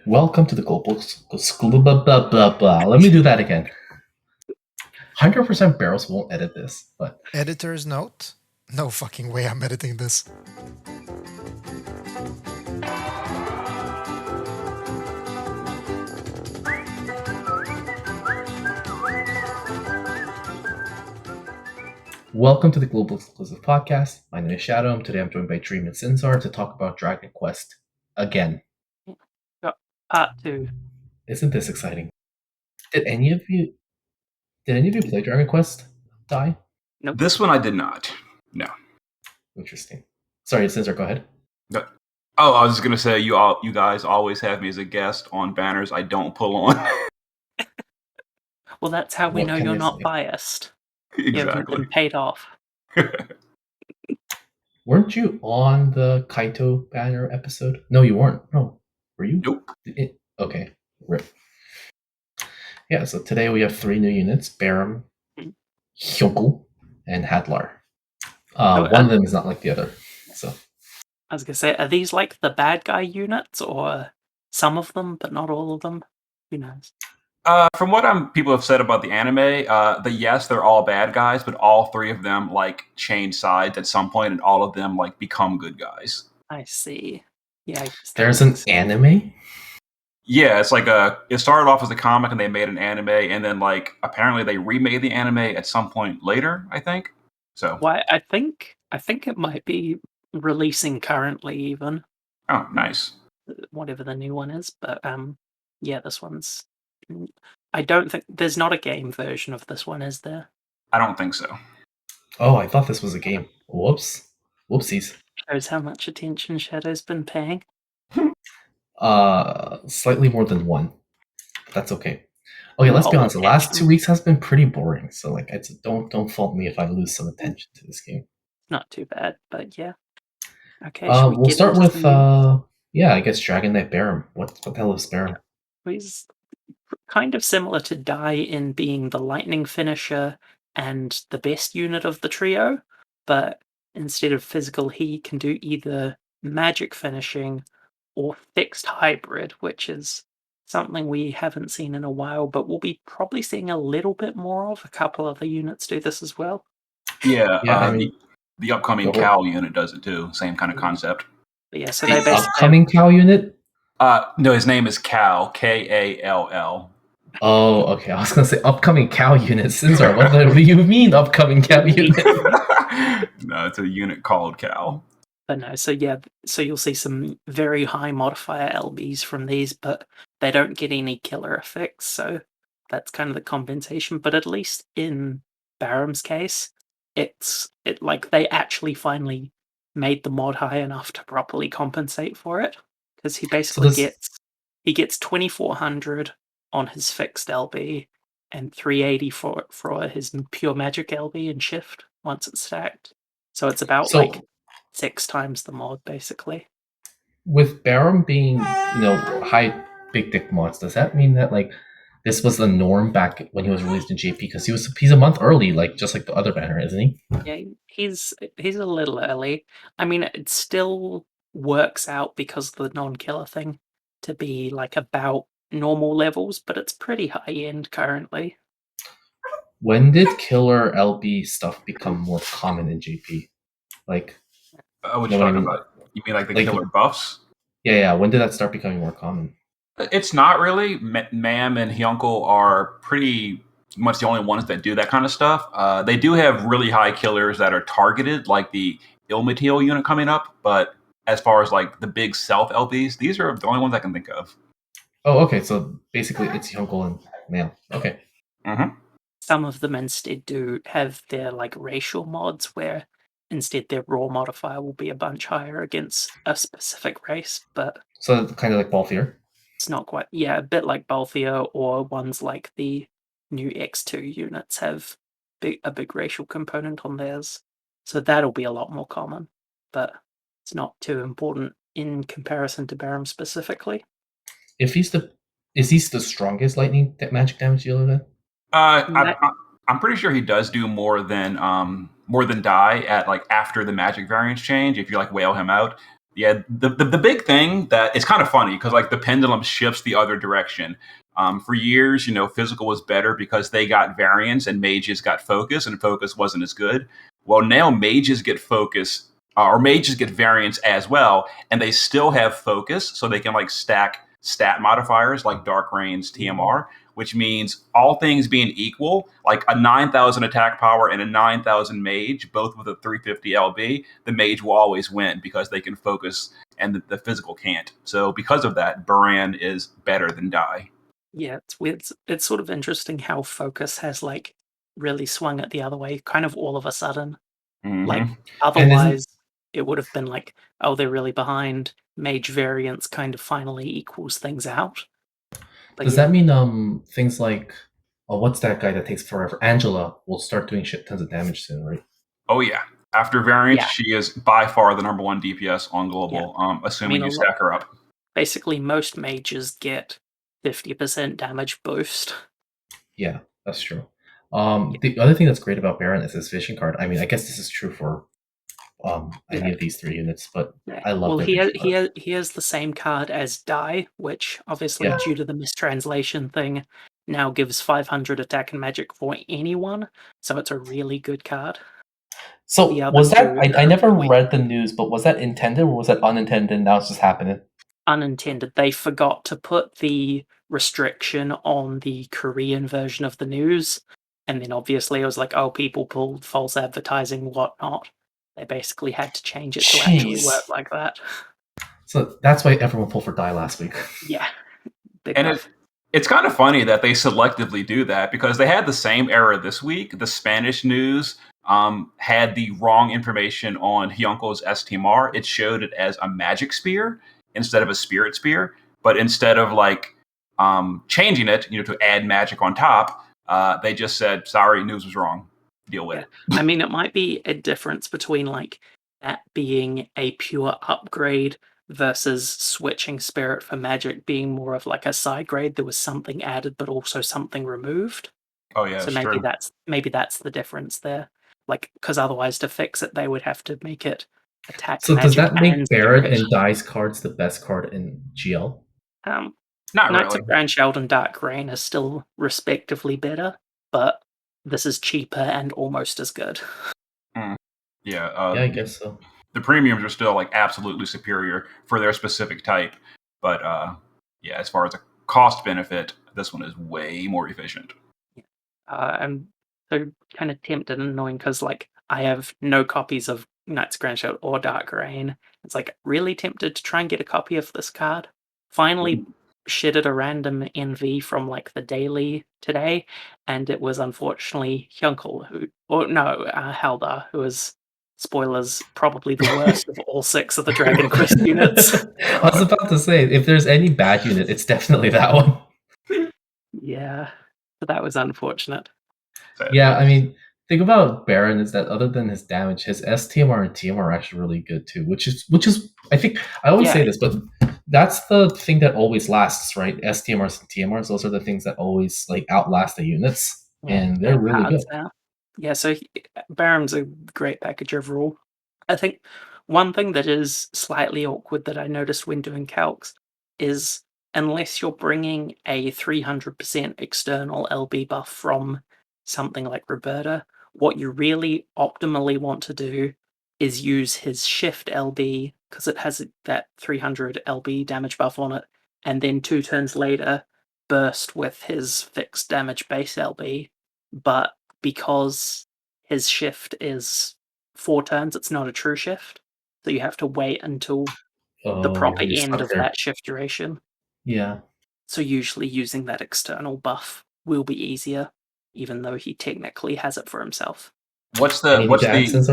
Welcome to the global blah, blah, blah, blah. Let me do that again. 100% Barrels won't edit this, but Editor's note? No fucking way I'm editing this. welcome to the Global Exclusive Podcast. My name is Shado. Today I'm joined by Dream and Sinzar to talk about Dragon Quest again. Part 2. Isn't this exciting? Did any of you play Dragon Quest Dai? Nope. This one I did not. No. Interesting. Sorry, Sinzar, go ahead. Oh, I was just gonna say you guys always have me as a guest on banners I don't pull on. Well, that's how we What know can you're you not say? biased. You haven't Exactly. been paid off. Weren't you on the Kaito banner episode? No, you weren't. No, were you? Nope. Okay. Rip. Yeah, so today we have 3 new units: Barum, Hyukel, and Hadler. One of them is not like the other. So I was going to say, are these like the bad guy units, or some of them, but not all of them? Who knows? From what people have said about the anime, yes, they're all bad guys, but all 3 of them like change sides at some point, and all of them like become good guys. I see. Yeah, I guess that there's an makes sense. anime? Yeah, it's like it started off as a comic, and they made an anime, and then like apparently they remade the anime at some point later, I think. So Why? I think it might be releasing currently, even oh, nice. whatever the new one is. But yeah, this one's. I don't think there's not a game version of this one, is there? I don't think so. Oh, I thought this was a game. Whoops. Whoopsies. Shows how much attention Shadow's been paying. Slightly more than 1. But that's okay. Okay, let's be All honest. The last attention. 2 weeks has been pretty boring. So like, don't fault me if I lose some attention to this game. Not too bad, but yeah. Okay, should we We'll get start into with the- I guess Dragon Knight Barum. What the hell is Barum? He's kind of similar to Dai in being the lightning finisher and the best unit of the trio, but instead of physical, he can do either magic finishing or fixed hybrid, which is something we haven't seen in a while, but we'll be probably seeing a little bit more of. A couple other units do this as well. Yeah, I mean, the upcoming go- Cal unit does it too. Same kind of concept. But yeah, so the they basically upcoming Cow unit? No, his name is Cal, Kall. Oh, okay. I was gonna say upcoming cow unit. Sinzar, what do you mean upcoming cow unit? No, it's a unit called Cal. But no, so yeah, so you'll see some very high modifier LBs from these, but they don't get any killer effects, so that's kind of the compensation. But at least in Barum's case, it like they actually finally made the mod high enough to properly compensate for it, because he basically gets 2400 on his fixed LB and 380 for his pure magic LB and shift once it's stacked. So it's about like 6 times the mod, basically. With Barum being, high big dick mods, does that mean that like this was the norm back when he was released in JP? Because he's a month early, like just like the other banner, isn't he? Yeah, he's a little early. I mean, it still works out because of the non-killer thing to be like about normal levels, but it's pretty high end currently. When did killer LB stuff become more common in JP? Like, What No, you I talking mean, about? You mean like the like- killer buffs? yeah. When did that start becoming more common? It's not really. Mam and Hyukel are pretty much the only ones that do that kind of stuff. They do have really high killers that are targeted, like the Ilmatil unit coming up. But as far as like the big self LBs, these are the only ones I can think of. Oh, okay. So basically, it's Hyukel and Male. Okay. Mm-hmm. Some of them instead do have their like racial mods where instead their raw modifier will be a bunch higher against a specific race, but So kind of like Balthier. it's not quite, yeah, a bit like Balthier, or ones like the new X2 units have a big racial component on theirs. So that'll be a lot more common, but it's not too important in comparison to Barum specifically. Is he the strongest lightning magic damage dealer then? I'm pretty sure he does do more than Dai at like after the magic variance change. If you like whale him out, Yeah, the big thing that it's kind of funny because like the pendulum shifts the other direction. For years, physical was better because they got variance and mages got focus, and focus wasn't as good. Well, now mages get focus, or mages get variance as well, and they still have focus, so they can like stack stat modifiers like Dark Reign's TMR, which means all things being equal, like a 9,000 attack power and a 9,000 mage, both with a 350 LB, the mage will always win because they can focus and the physical can't. So because of that, Baran is better than Dai. Yeah, it's weird. It's sort of interesting how focus has like really swung it the other way, kind of all of a sudden. Like Mhm. otherwise, it would have been like, oh, they're really behind. Mage variance kind of finally equals things out. But Does that mean things like what's that guy that takes forever? Angela will start doing shit tons of damage soon, right? Oh yeah. After variance, Yeah. she is by far the number one DPS on global. Assuming you stack her up. Basically, most mages get 50% damage boost. Yeah, that's true. The other thing that's great about Baron is his vision card. I mean, I guess this is true for any of these 3 units, but I love the vision card. He has the same card as Dai, which obviously due to the mistranslation thing now gives 500 attack and magic for anyone, so it's a really good card. So The other was that two I never are read the news, but was that intended or was that unintended? Now it's just happening. unintended. They forgot to put the restriction on the Korean version of the news, and then obviously it was like, oh, people pulled false advertising, whatnot. They basically had to change it to actually Jeez. work like that. So that's why everyone pulled for Dai last week. Yeah. Big And buff. it's kind of funny that they selectively do that because they had the same error this week. The Spanish news had the wrong information on Hyunkel's STMR. It showed it as a magic spear instead of a spirit spear. But instead of like changing it, to add magic on top, they just said, "Sorry, news was wrong. Deal with it." I mean, it might be a difference between like that being a pure upgrade versus switching spirit for magic being more of like a side grade. There was something added, but also something removed. Oh yeah, So it's true. maybe that's the difference there. Like, because otherwise, to fix it, they would have to make it attack So magic does that make and Barrett spirit. and Dai's cards the best card in GL? Not Knights really. of Grand Sheld and Dark Reign are still respectively better, but this is cheaper and almost as good. Yeah. Yeah, I guess so. The premiums are still like absolutely superior for their specific type, but yeah, as far as a cost benefit, this one is way more efficient. I'm so kind of tempted and annoying because like I have no copies of Knights of Grand Sheld or Dark Reign. It's like really tempted to try and get a copy of this card. Finally shedded a random NV from like the daily today, and it was unfortunately Hyukel Hadler, who was, spoilers, probably the worst of all 6 of the Dragon Quest units. I was about to say, if there's any bad unit, it's definitely that one. Yeah, but that was unfortunate. Yeah, I mean, thing about Baron is that other than his damage, his STMR and TMR are actually really good too. Which is I think I always say this, but that's the thing that always lasts, right? STMRs and TMRs, those are the things that always like outlast the units, and they're really good. Yeah, so Barum's a great package overall. I think one thing that is slightly awkward that I noticed when doing calcs is unless you're bringing a 300% external LB buff from something like Roberta, what you really optimally want to do is use his shift LB because it has that 300 LB damage buff on it, and then 2 turns later burst with his fixed damage base LB. But because his shift is 4 turns, it's not a true shift. So you have to wait until the proper end of that shift duration. Yeah. So usually using that external buff will be easier, even though he technically has it for himself. What's the duration?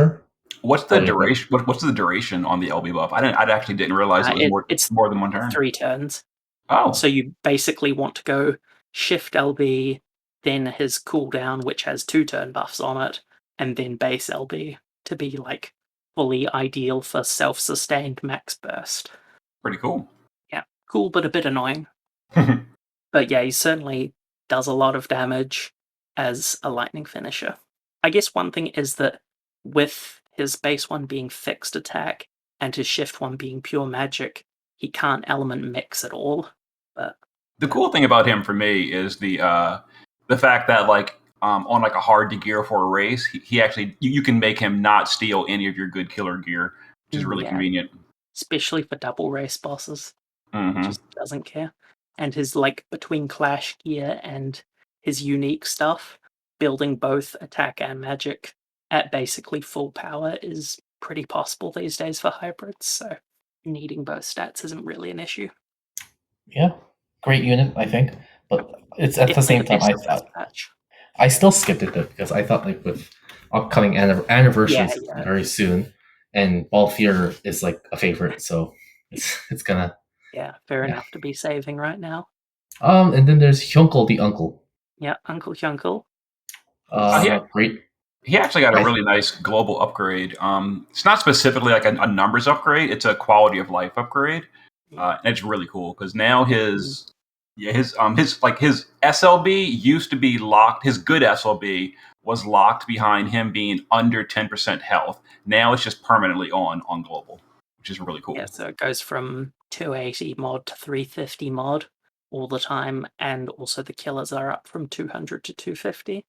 What's the duration on the LB buff? I actually didn't realize it was more than 1 turn. 3 turns. Oh. So you basically want to go shift LB, then his cooldown, which has 2 turn buffs on it, and then base LB to be like fully ideal for self-sustained max burst. Pretty cool. Yeah, cool, but a bit annoying. But yeah, he certainly does a lot of damage as a lightning finisher. I guess one thing is that with his base one being fixed attack and his shift 1 being pure magic, he can't element mix at all. But the cool thing about him for me is the fact that like on like a hard to gear for a race, he actually you can make him not steal any of your good killer gear, which is really convenient, especially for double race bosses. Mm-hmm. Just doesn't care. And his like between clash gear and his unique stuff, building both attack and magic at basically full power is pretty possible these days for hybrids, so needing both stats isn't really an issue. Yeah, great unit, I think. But it's at the same time, I still skipped it though, because I thought like with upcoming anniversaries very soon, and Balthier is like a favorite, so it's gonna fair enough to be saving right now. And then there's Hyukel the Uncle. Yeah, Uncle Hyukel. Great. He actually got a really nice global upgrade. It's not specifically like a numbers upgrade; it's a quality of life upgrade. And it's really cool because now his SLB used to be locked. His good SLB was locked behind him being under 10% health. Now it's just permanently on global, which is really cool. Yeah, so it goes from 280 mod to 350 mod all the time, and also the killers are up from 200 to 250.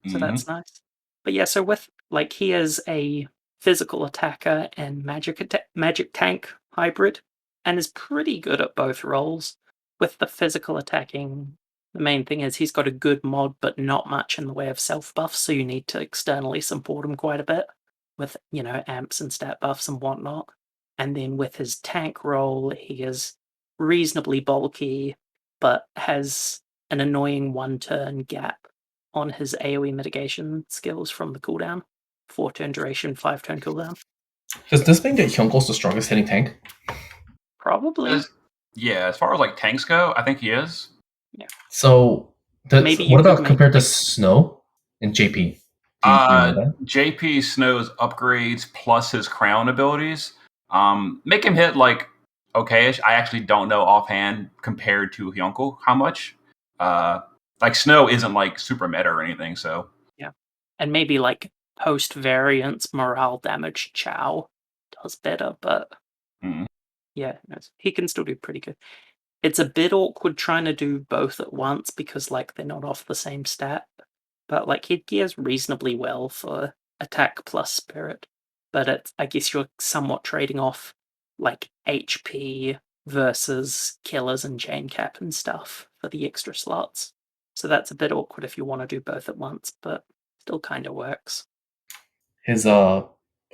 So that's nice. But yeah, so with like he is a physical attacker and magic tank hybrid, and is pretty good at both roles. With the physical attacking, the main thing is he's got a good mod, but not much in the way of self buffs, so you need to externally support him quite a bit with, amps and stat buffs and whatnot. And then with his tank role, he is reasonably bulky, but has an annoying 1-turn gap on his AoE mitigation skills from the cooldown. 4-turn duration, 5-turn cooldown. Does this mean that Hyunkel's the strongest hitting tank? Probably. As far as like tanks go, I think he is. Yeah. So, what about compared to Snow and JP? Do you know that? JP Snow's upgrades plus his crown abilities make him hit like okayish. I actually don't know offhand compared to Hyunkel how much. Like Snow isn't like super meta or anything, so yeah, and maybe like post variance morale damage Chow does better, but yeah, no, he can still do pretty good. It's a bit awkward trying to do both at once because like they're not off the same stat, but like he gears reasonably well for attack plus spirit, but I guess you're somewhat trading off like HP versus killers and chain cap and stuff for the extra slots. So that's a bit awkward if you want to do both at once, but still kind of works. His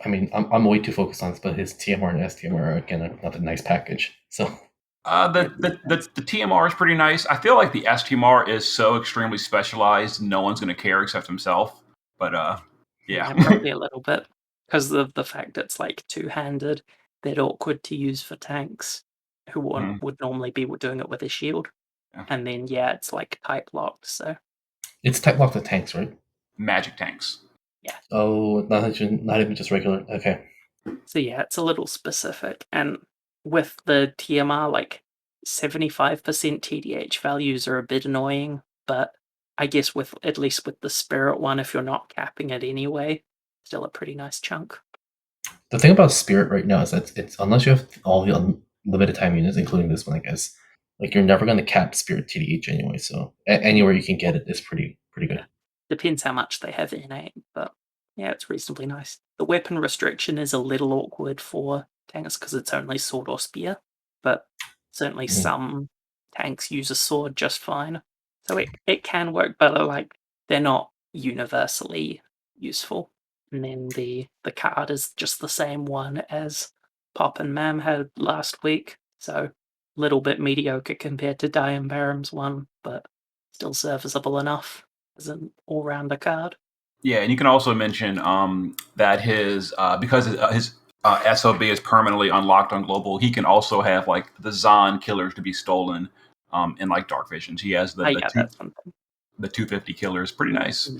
I'm way too focused on this, but his TMR and STMR are again another nice package. So the TMR is pretty nice. I feel like the STMR is so extremely specialized, no one's going to care except himself. But yeah, probably a little bit because of the fact it's like two-handed, they're awkward to use for tanks who would normally be doing it with a shield. Yeah. And then it's like type locked. So it's type locked to tanks, right? Magic tanks. Yeah. Oh, not even just regular. Okay. So it's a little specific, and with the TMR, like 75% TDH values are a bit annoying, but I guess at least with the Spirit one, if you're not capping it anyway, still a pretty nice chunk. The thing about Spirit right now is that it's unless you have all the unlimited time units, including this one, I guess, like you're never going to cap Spirit TDH anyway. So anywhere you can get it is pretty good. Yeah. Depends how much they have innate, but yeah, it's reasonably nice. The weapon restriction is a little awkward for tanks because it's only sword or spear, but certainly some tanks use a sword just fine. So it can work, but like they're not universally useful. And then the card is just the same one as Pop and Mam had last week, so a little bit mediocre compared to Dai and Barum's one, but still serviceable enough as an all-rounder card. Yeah, and you can also mention that his because his SOB is permanently unlocked on global, he can also have like the Zon killers to be stolen in like Dark Visions. He has the 250 killers, pretty nice.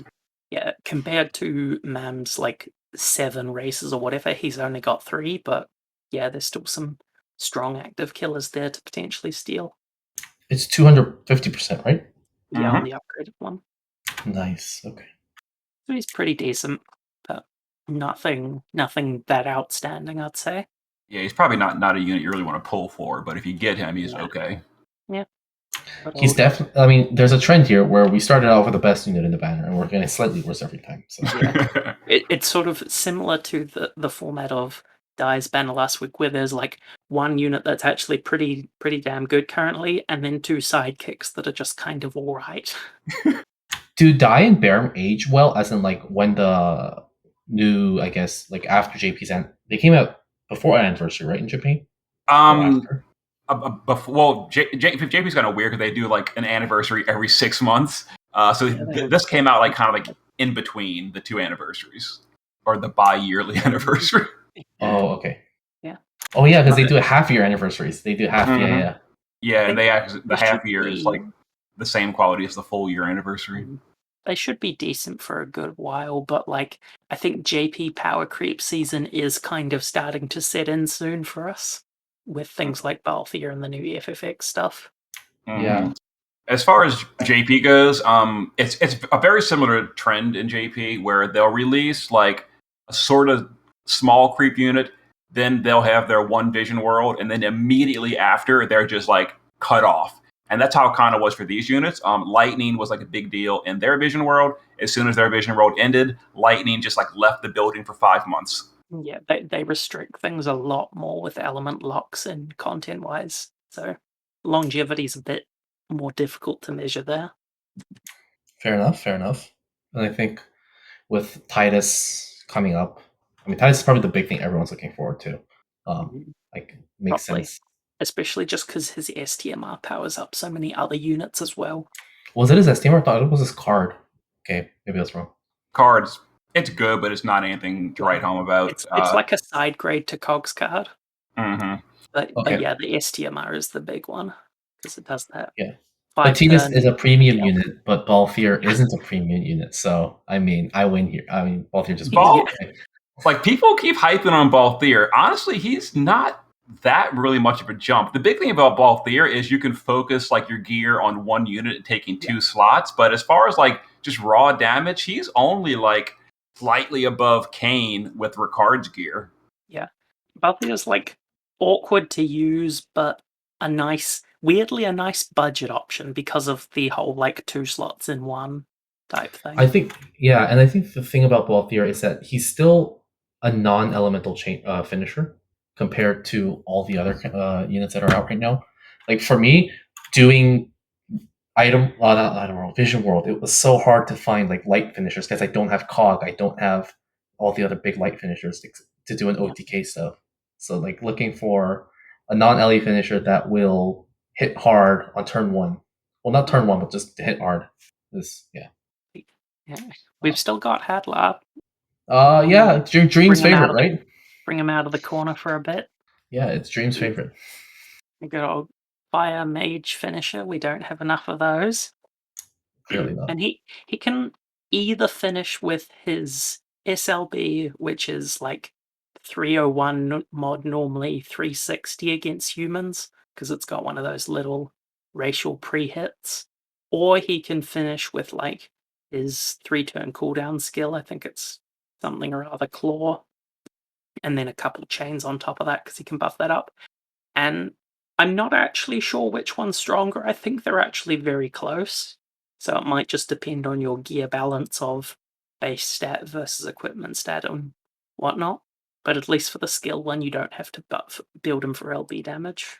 Yeah, compared to Mam's like 7 races or whatever, he's only got 3, but yeah, there's still some strong active killers there to potentially steal. It's 250%, right? Yeah, on the upgraded one. Nice. Okay. So he's pretty decent, but nothing that outstanding, I'd say. Yeah, he's probably not a unit you really want to pull for, but if you get him, he's okay. Yeah. But He's definitely. I mean, there's a trend here where we started out with the best unit in the banner, and we're getting slightly worse every time. So yeah, it's sort of similar to the format of Dai's banner last week, where there's like one unit that's actually pretty damn good currently, and then two sidekicks that are just kind of all right. do Dai and Barum age well? As in, like when the new, I guess, like after JP's end, they came out before anniversary, right, in Japan? Well, JP's kind of weird because they do like an anniversary every 6 months. So this came out like kind of like in between the two anniversaries or the bi-yearly anniversary. Oh, okay. Yeah. Oh, yeah, because they do half-year anniversaries. They do half. Mhm. Yeah. Yeah, and the half should year is be- like the same quality as the full year anniversary. They should be decent for a good while, but like I think JP power creep season is kind of starting to set in soon for us with things like Balthier and the new FFX stuff. Yeah. As far as JP goes, it's a very similar trend in JP where they'll release like a sort of small creep unit, then they'll have their one vision world, and then immediately after they're just like cut off. And that's how it kind of was for these units. Lightning was like a big deal in their vision world. As soon as their vision world ended, Lightning just like left the building for 5 months. Yeah, they restrict things a lot more with element locks and content-wise, so longevity's a bit more difficult to measure there. Fair enough. And I think with Titus coming up, I mean, Titus is probably the big thing everyone's looking forward to. Like, makes Probably. sense. Especially just because his STMR powers up so many other units as well. Was it his STMR? I thought it was his card. Okay, maybe that's wrong. Cards, it's good, but it's not anything to write home about. It's like a side grade to Cog's card. Mm-hmm. But yeah, the STMR is the big one because it does that. Yeah. But Titus is a premium unit, but Balthier isn't a premium unit. So, I mean, I win here. I mean, Balthier just wins. Like, people keep hyping on Balthier. Honestly, he's not that really much of a jump. The big thing about Balthier is you can focus like your gear on one unit and taking 2 slots. But as far as like just raw damage, he's only like slightly above Kane with Ricard's gear. Yeah. Balthier's like awkward to use, but weirdly a nice budget option because of the whole like 2 slots in one type thing. I think, yeah, and I think the thing about Balthier is that he's still a non-elemental finisher compared to all the other units that are out right now. Like for me, doing Vision World, it was so hard to find like light finishers because I don't have Cog, I don't have all the other big light finishers to do an OTK stuff. So like looking for a non-LE finisher that will hit hard on turn 1. Well, not turn 1, but just hit hard. Yeah. We've still got Hadler. Yeah, Dream's favorite, right? Bring him out of the corner for a bit. Yeah, it's Dream's favorite. Good old Fire Mage finisher. We don't have enough of those. Clearly not. And he can either finish with his SLB, which is like 301 mod, normally 360 against humans, because it's got one of those little racial pre-hits, or he can finish with like his 3-turn cooldown skill. I think it's something or other claw, and then a couple chains on top of that because he can buff that up. And I'm not actually sure which one's stronger. I think they're actually very close. So it might just depend on your gear balance of base stat versus equipment stat and whatnot. But at least for the skill one, you don't have to build him for LB damage.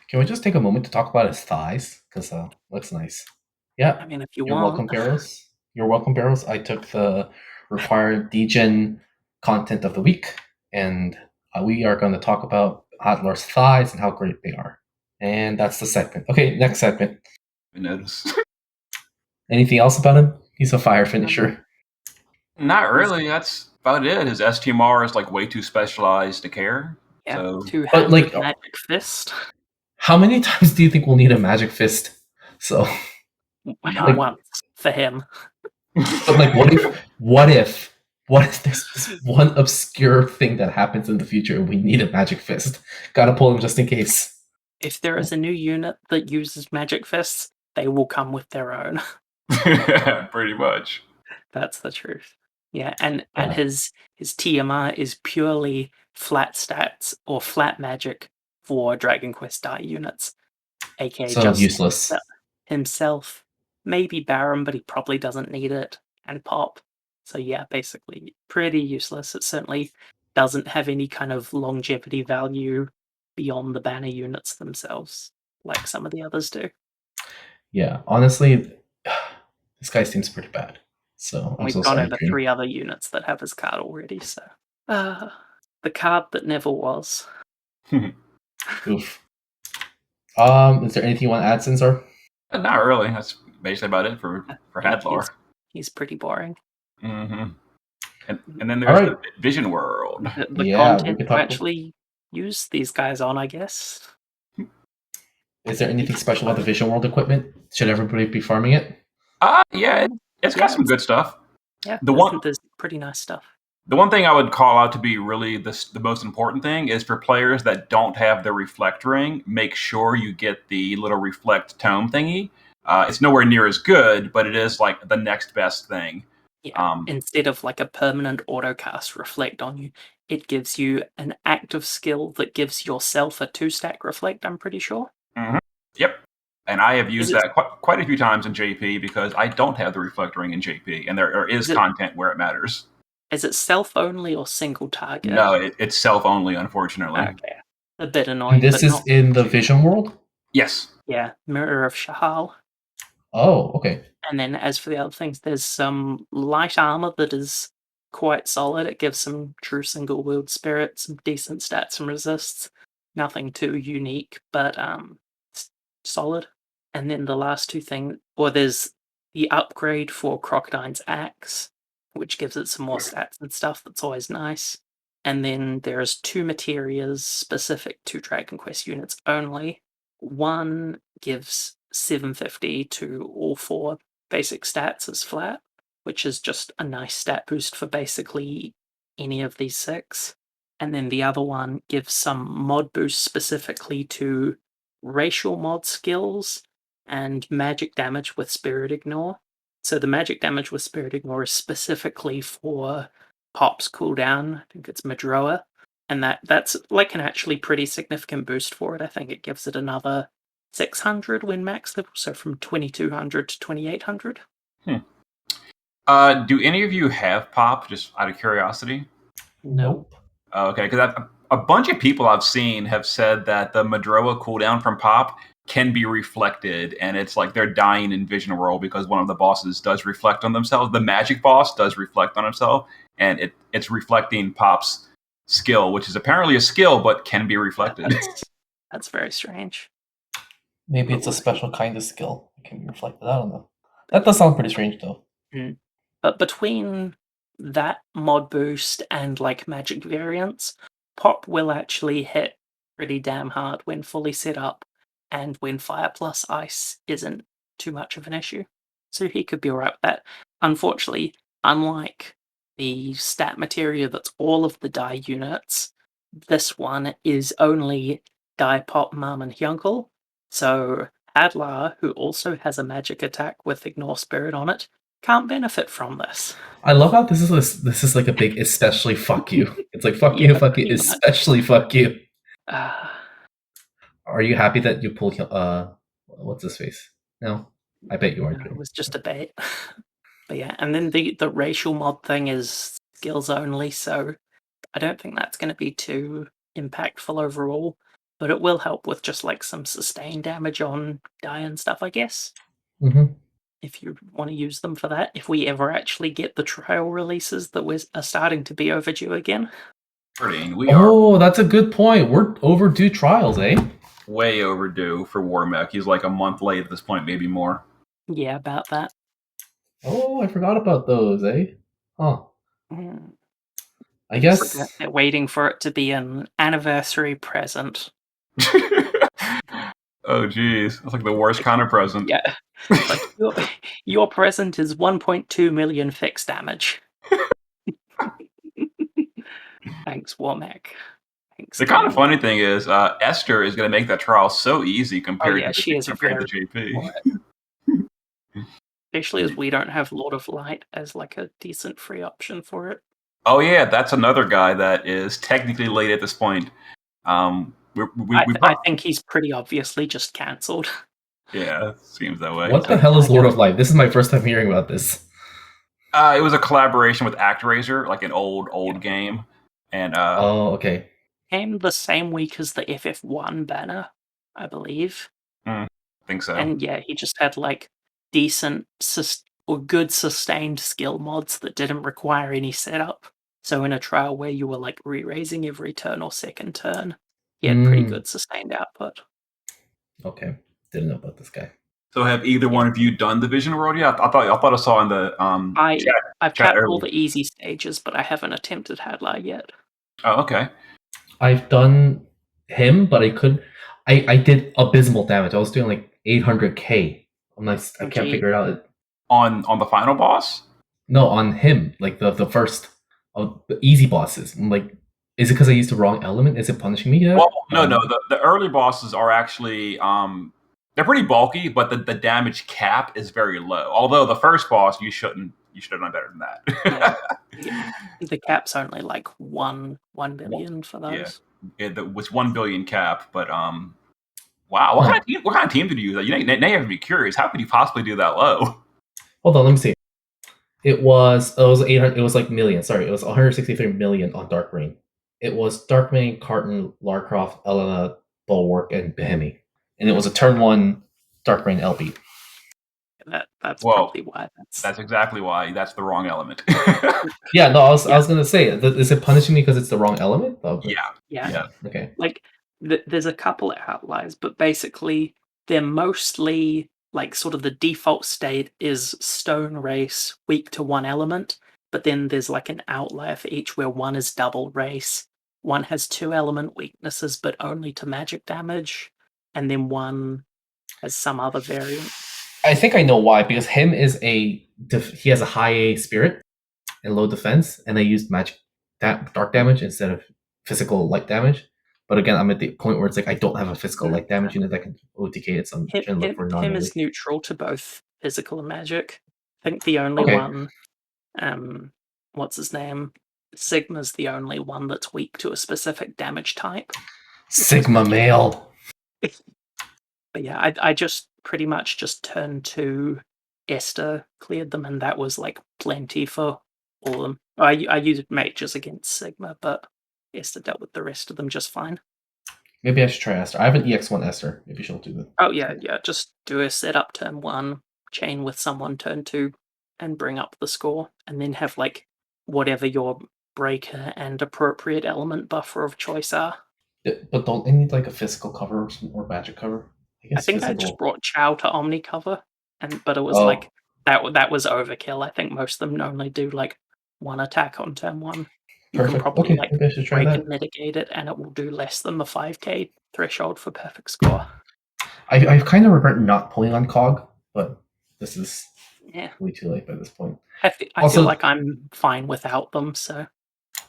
Can we just take a moment to talk about his thighs? Because looks nice. Yeah. I mean, if you're welcome, Barrows. You're welcome, Barrows. I took the required degen content of the week, and we are going to talk about Hadler's thighs and how great they are. And that's the segment. Okay, next segment. I notice. Anything else about him? He's a fire finisher. Not really. That's about it. His STMR is like way too specialized to care. Yeah, so. But like Magic Fist. How many times do you think we'll need a Magic Fist? So like, once for him. But like, what if there's this one obscure thing that happens in the future and we need a Magic Fist? Gotta pull him just in case. If there is a new unit that uses Magic Fists, they will come with their own. Pretty much. That's the truth. Yeah, and his TMR is purely flat stats or flat magic for Dragon Quest Dai units, aka So just useless. himself, maybe Barum, but he probably doesn't need it, and Pop. So yeah, basically pretty useless. It certainly doesn't have any kind of longevity value beyond the banner units themselves, like some of the others do. Yeah, honestly, this guy seems pretty bad. So I'm We've so gone sorry, over Dream. 3 other units that have his card already, so. The card that never was. Oof. Is there anything you want to add, Sinzar? Not really. That's basically about it for Hadler. He's pretty boring. Mm-hmm. And then there's the Vision World. The content to actually use these guys on, I guess. Is there anything special about the Vision World equipment? Should everybody be farming it? Yeah, it's got some good stuff. Yeah, there's pretty nice stuff. The one thing I would call out to be really the most important thing is for players that don't have the Reflect Ring, make sure you get the little Reflect Tome thingy. It's nowhere near as good, but it is like the next best thing. Yeah. Instead of like a permanent autocast Reflect on you, it gives you an active skill that gives yourself a 2-stack Reflect, I'm pretty sure. Mm-hmm. Yep. And I have used that quite a few times in JP because I don't have the Reflect Ring in JP, and there is content where it matters. Is it self-only or single target? No, it's self-only, unfortunately. Okay. A bit annoying. And this is in the Vision World? Yes. Yeah, Mirror of Shahal. Oh, okay. And then as for the other things, there's some light armor that is quite solid. It gives some true single-wield spirit, some decent stats and resists. Nothing too unique, but solid. And then the last two things, there's the upgrade for Crocodine's Axe, which gives it some more stats and stuff. That's always nice. And then there's 2 materias specific to Dragon Quest units only. One gives 750 to all 4 basic stats as flat, which is just a nice stat boost for basically any of these 6. And then the other one gives some mod boost specifically to racial mod skills and magic damage with Spirit Ignore. So the magic damage with Spirit Ignore is specifically for Pop's cooldown. I think it's Madroa. And that's like an actually pretty significant boost for it. I think it gives it another 600 when max level, so from 2200 to 2800. Do any of you have Pop, just out of curiosity? Nope. Okay, because a bunch of people I've seen have said that the Madroa cooldown from Pop can be reflected, and it's like they're dying in Vision World because one of the bosses does reflect on themselves. The magic boss does reflect on himself, and it's reflecting Pop's skill, which is apparently a skill, but can be reflected. That's very strange. Maybe it's a special kind of skill that can be reflected. I don't know. That does sound pretty strange, though. But between that mod boost and like magic variants, Pop will actually hit pretty damn hard when fully set up, and when Fire plus Ice isn't too much of an issue. So he could be alright with that. Unfortunately, unlike the stat materia that's all of the Dai units, this one is only Dai, Pop, Mum, and Hyukel. So Hadler, who also has a magic attack with Ignore Spirit on it, can't benefit from this. I love how this is like a big especially fuck you. It's like fuck you, especially fuck you. Are you happy that you pulled what's his face? No? I bet you are. It was just a bait. But yeah, and then the racial mod thing is skills only, so I don't think that's going to be too impactful overall, but it will help with just like some sustained damage on Dai and stuff, I guess. Mm-hmm. If you want to use them for that, if we ever actually get the trial releases that are starting to be overdue again. That's a good point. We're overdue trials, eh? Way overdue for Warmech. He's like a month late at this point, maybe more. Yeah, about that. Oh, I forgot about those, eh? Huh. I guess they're waiting for it to be an anniversary present. Oh, geez. That's like the worst kind of present. Yeah. Like, your present is 1.2 million fixed damage. Thanks, Warmech. Thanks. The kind of funny thing is, Esther is going to make that trial so easy compared to JP. Especially as we don't have Lord of Light as like a decent free option for it. Oh yeah, that's another guy that is technically late at this point. I think he's pretty obviously just cancelled. Yeah, seems that way. What the hell is Lord of Light? This is my first time hearing about this. It was a collaboration with ActRaiser, like an old game, and oh, okay. Came the same week as the FF1 banner, I believe. I think so. And yeah, he just had like decent or good sustained skill mods that didn't require any setup. So in a trial where you were like re-raising every turn or second turn, he had pretty good sustained output. Okay, didn't know about this guy. So have either one of you done the Vision World yet? I thought I saw in the I've tapped all the easy stages, but I haven't attempted Hadler yet. Oh, okay. I've done him, but I did abysmal damage. I was doing like 800k. I can't figure it out. On the final boss? No, on him, like the first of the easy bosses. I'm like, is it because I used the wrong element? Is it punishing me yet? Well, no. The early bosses are actually they're pretty bulky, but the damage cap is very low. Although the first boss, you should have done better than that. Yeah. The cap's only like 1 billion for those. Yeah, it was 1 billion cap, but wow, what kind of team did you use? Now you have to be curious. How could you possibly do that low? Hold on, let me see. It was 800. It was like million. Sorry, it was 163 million on Dark Reign. It was Darkmane, Carton, Larcroft, Elena, Bulwark, and Behemi, and it was a turn 1 Dark Reign LB. That's probably why. That's exactly why. That's the wrong element. Yeah, no, I was gonna say, is it punishing me because it's the wrong element? Oh, yeah. Okay. Like there's a couple of outliers, but basically they're mostly like sort of the default state is stone race, weak to one element, but then there's like an outlier for each where one is double race, one has 2 element weaknesses but only to magic damage, and then one has some other variant. I think I know why, because him is he has a high A spirit and low defense, and they used magic dark damage instead of physical light damage. But again, I'm at the point where it's like I don't have a physical light damage unit that can OTK it, so I'm trying to look for non-melee. Him is neutral to both physical and magic. I think the only one, what's his name? Sigma's the only one that's weak to a specific damage type. Sigma male. But yeah, I just pretty much just turned to Esther, cleared them, and that was like plenty for all of them. I used mages against Sigma, but Esther dealt with the rest of them just fine. Maybe I should try Esther. I have an EX1 Esther. Maybe she'll do that. Oh yeah. Just do a setup turn 1, chain with someone turn 2, and bring up the score, and then have like whatever your breaker and appropriate element buffer of choice are. But don't they need like a physical cover or magic cover? I think I just brought Chow to Omni cover, but it was like that was overkill. I think most of them only do like 1 attack on turn 1. You can probably like break and mitigate it, and it will do less than the 5k threshold for perfect score. I kind of regret not pulling on Cog, but this is way too late by this point. I feel like I'm fine without them. So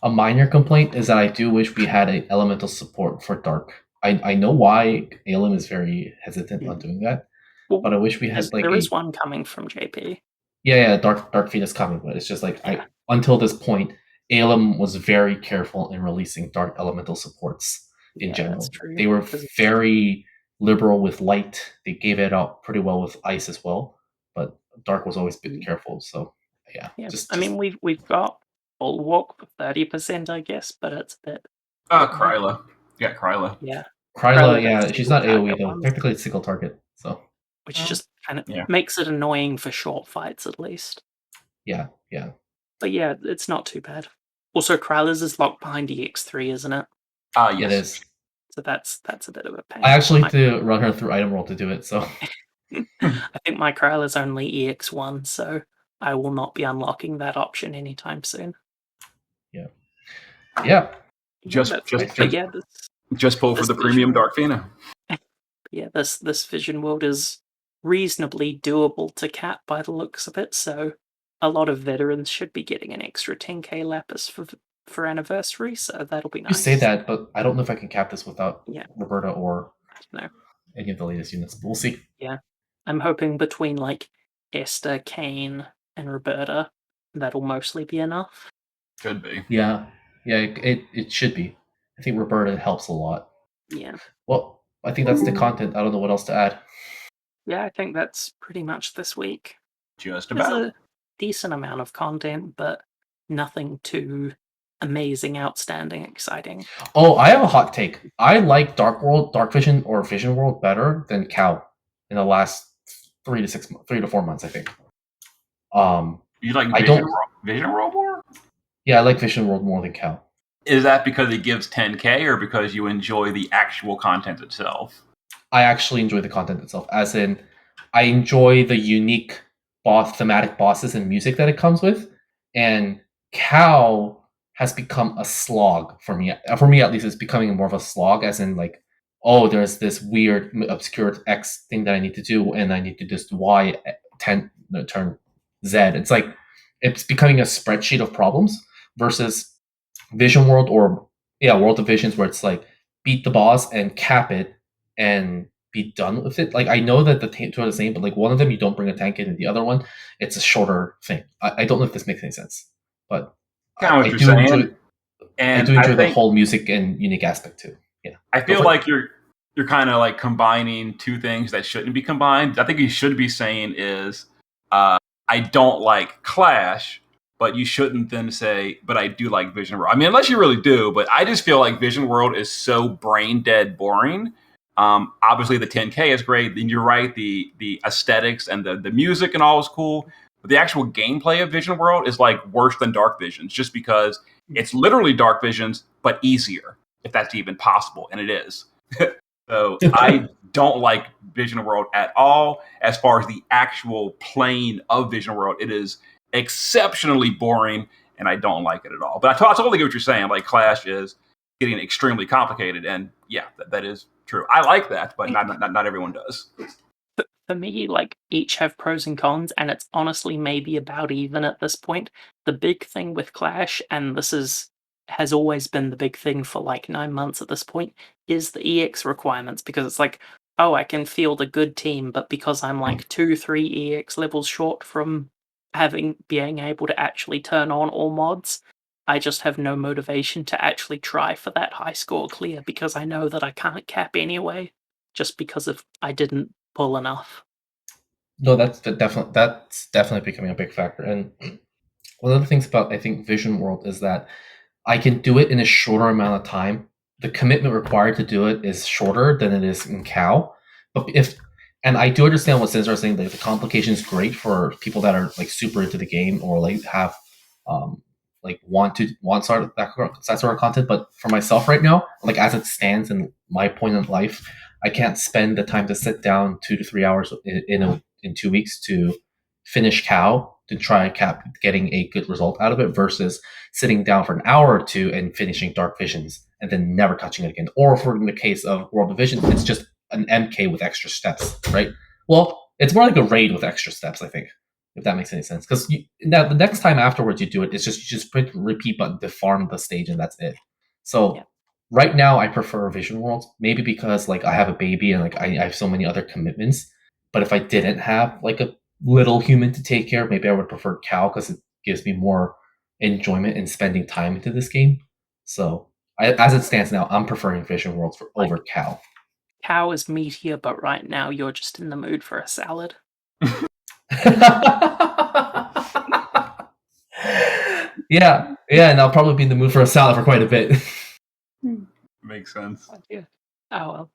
a minor complaint is that I do wish we had an elemental support for Dark. I know why Alem is very hesitant on doing that, but I wish we had like there is one coming from JP. Yeah, Dark Feet is coming, but it's just like until this point, Alem was very careful in releasing Dark elemental supports in general. They were very liberal with light. They gave it out pretty well with ice as well, but Dark was always a bit careful. So yeah. I mean, we've got Bulwark for 30%, I guess, but it's a bit. Kryla. Yeah, Kryla. Yeah. Kryla, yeah, she's not AoE though. Technically, it's single target, so. Which just kind of makes it annoying for short fights, at least. Yeah. But yeah, it's not too bad. Also, Kryla's is locked behind EX3, isn't it? Yes. It is. So that's a bit of a pain. I actually have to run her through item roll to do it, so. I think my Kryla's only EX1, so I will not be unlocking that option anytime soon. Yeah. Just pull for the premium Dark Fina. Yeah, this Vision World is reasonably doable to cap by the looks of it, so a lot of veterans should be getting an extra 10k Lapis for anniversary, so that'll be nice. You say that, but I don't know if I can cap this without Roberta or any of the latest units. We'll see. Yeah. I'm hoping between like Esther, Kane, and Roberta, that'll mostly be enough. Should be. Yeah, it should be. I think Roberta helps a lot. Yeah. Well, I think that's the content. I don't know what else to add. Yeah, I think that's pretty much this week. Just There's about. a decent amount of content, but nothing too amazing, outstanding, exciting. Oh, I have a hot take. I like Dark Vision, or Vision World better than Cow in the last 3 to 4 months, I think. You like I Vision don't. World more? Yeah, I like Vision World more than Cow. Is that because it gives 10K or because you enjoy the actual content itself? I actually enjoy the content itself, as in, I enjoy the unique thematic bosses and music that it comes with, and Cow has become a slog for me. For me, at least, it's becoming more of a slog, as in, like, oh, there's this weird, obscure X thing that I need to do, and I need to just Y turn Z. It's like, it's becoming a spreadsheet of problems versus Vision World, or World of Visions, where it's like, beat the boss and cap it and be done with it. Like, I know that the two are the same, but like, one of them you don't bring a tank in, and the other one it's a shorter thing. I don't know if this makes any sense, but Kind of what I you're do saying. enjoy. And I do enjoy the think, whole music and unique aspect too. Yeah, I feel like you're kind of like combining two things that shouldn't be combined. I think you should be saying is, I don't like Clash, but you shouldn't then say, but I do like Vision World. I mean, unless you really do, but I just feel like Vision World is so brain dead boring. Obviously, the 10K is great. And you're right, the aesthetics and the music and all is cool. But the actual gameplay of Vision World is like worse than Dark Visions, just because it's literally Dark Visions, but easier, if that's even possible. And it is. So I don't like Vision World at all. As far as the actual plane of Vision World, it is exceptionally boring, and I don't like it at all. But I totally get what you're saying. Like, Clash is getting extremely complicated, and yeah, that is true. I like that, but not everyone does. For me, like, each have pros and cons, and it's honestly maybe about even at this point. The big thing with Clash, and this has always been the big thing for like 9 months at this point, is the EX requirements, because it's like, oh, I can field a good team, but because I'm like 2-3 EX levels short from being able to actually turn on all mods, I just have no motivation to actually try for that high score clear, because I know that I can't cap anyway, just because I didn't pull enough. No, that's definitely becoming a big factor. And one of the things about, I think, Vision World is that I can do it in a shorter amount of time. The commitment required to do it is shorter than it is in Cow. And I do understand what Sinzar is saying, that the complication is great for people that are like super into the game, or like have like want sort of that sort of content. But for myself right now, like, as it stands in my point in life, I can't spend the time to sit down 2 to 3 hours in 2 weeks to finish Cow, to try getting a good result out of it, versus sitting down for an hour or two and finishing Dark Visions and then never touching it again. Or, for in the case of World of Vision, it's just an MK with extra steps, right? Well, it's more like a raid with extra steps, I think, if that makes any sense. Because now the next time afterwards you do it, it's just, you just put repeat button to farm the stage, and that's it. So Yeah. Right now I prefer Vision Worlds, maybe because like I have a baby and like I have so many other commitments. But if I didn't have like a little human to take care of, maybe I would prefer Cal, because it gives me more enjoyment in spending time into this game. So as it stands now, I'm preferring Vision Worlds over Cal. Cow is meatier, but right now you're just in the mood for a salad. yeah, and I'll probably be in the mood for a salad for quite a bit. Makes sense. Oh well,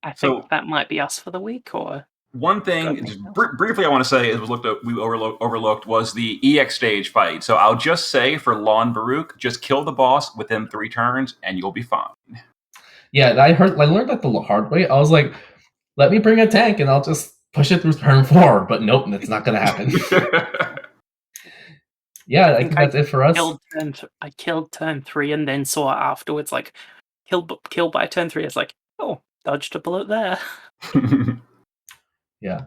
I think that might be us for the week. Or one thing, just briefly, I want to say is we overlooked was the EX stage fight. So I'll just say, for Lon Baruch, just kill the boss within 3 turns, and you'll be fine. Yeah, I learned that the hard way. I was like, let me bring a tank and I'll just push it through turn 4. But nope, that's not going to happen. Yeah, I think that's it for us. I killed turn 3 and then saw afterwards, like, kill by turn 3. It's like, oh, dodged a bullet there. Yeah.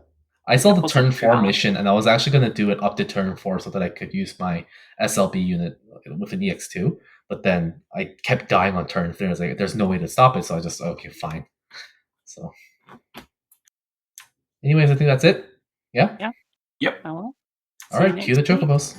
I saw the turn 4 mission, and I was actually going to do it up to turn 4 so that I could use my SLB unit with an EX2. But then I kept dying on turn 3. I was like, there's no way to stop it, so I just, okay, fine. So, anyways, I think that's it. Yeah? Yeah. Yep. Oh, well. All right, cue the chocobos.